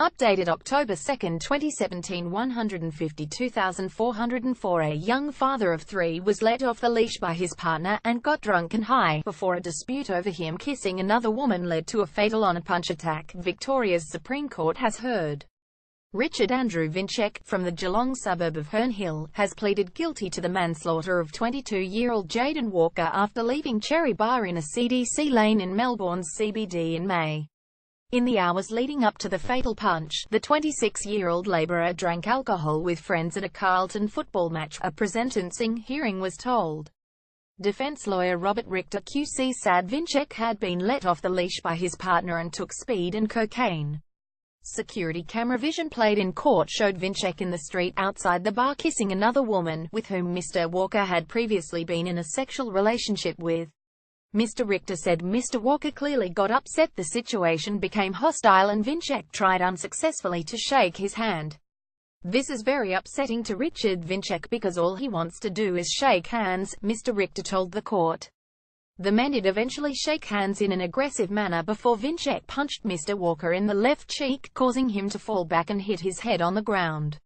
Updated October 2, 2017 152,404. A young father of 3 was let off the leash by his partner, and got drunk and high, before a dispute over him kissing another woman led to a fatal on-a-punch attack, Victoria's Supreme Court has heard. Richard Andrew Vincek, from the Geelong suburb of Herne Hill, has pleaded guilty to the manslaughter of 22-year-old Jaden Walker after leaving Cherry Bar in a CDC lane in Melbourne's CBD in May. In the hours leading up to the fatal punch, the 26-year-old labourer drank alcohol with friends at a Carlton football match, a pre-sentencing hearing was told. Defence lawyer Robert Richter QC said Vincek had been let off the leash by his partner and took speed and cocaine. Security camera vision played in court showed Vincek in the street outside the bar kissing another woman, with whom Mr. Walker had previously been in a sexual relationship with. Mr. Richter said Mr. Walker clearly got upset, the situation became hostile and Vincek tried unsuccessfully to shake his hand. "This is very upsetting to Richard Vincek because all he wants to do is shake hands," Mr. Richter told the court. The men did eventually shake hands in an aggressive manner before Vincek punched Mr. Walker in the left cheek, causing him to fall back and hit his head on the ground.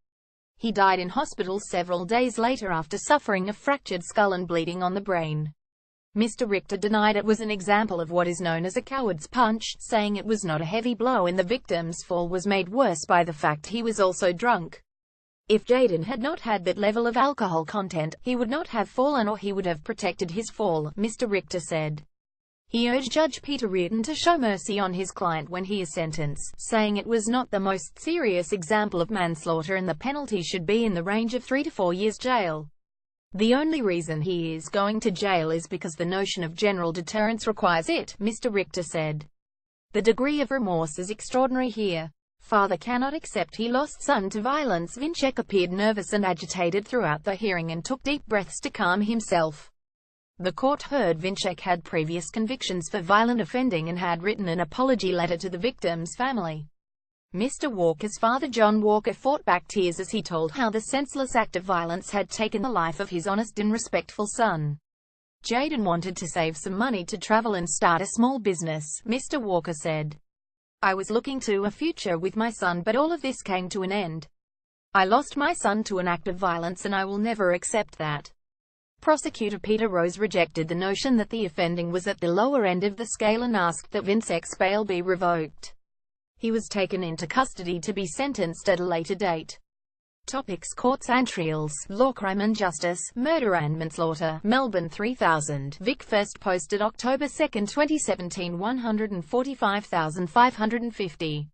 He died in hospital several days later after suffering a fractured skull and bleeding on the brain. Mr. Richter denied it was an example of what is known as a coward's punch, saying it was not a heavy blow and the victim's fall was made worse by the fact he was also drunk. If Jaden had not had that level of alcohol content, he would not have fallen or he would have protected his fall, Mr. Richter said. He urged Judge Peter Reardon to show mercy on his client when he is sentenced, saying it was not the most serious example of manslaughter and the penalty should be in the range of 3 to 4 years jail. "The only reason he is going to jail is because the notion of general deterrence requires it," Mr. Richter said. "The degree of remorse is extraordinary here. Father cannot accept he lost son to violence." Vincek appeared nervous and agitated throughout the hearing and took deep breaths to calm himself. The court heard Vincek had previous convictions for violent offending and had written an apology letter to the victim's family. Mr. Walker's father John Walker fought back tears as he told how the senseless act of violence had taken the life of his honest and respectful son. "Jaden wanted to save some money to travel and start a small business," Mr. Walker said. "I was looking to a future with my son, but all of this came to an end. I lost my son to an act of violence and I will never accept that." Prosecutor Peter Rose rejected the notion that the offending was at the lower end of the scale and asked that Vincek's bail be revoked. He was taken into custody to be sentenced at a later date. Topics: Courts and trials, law, crime and justice, murder and manslaughter. Melbourne 3000. Vic First posted October 2, 2017 145,550.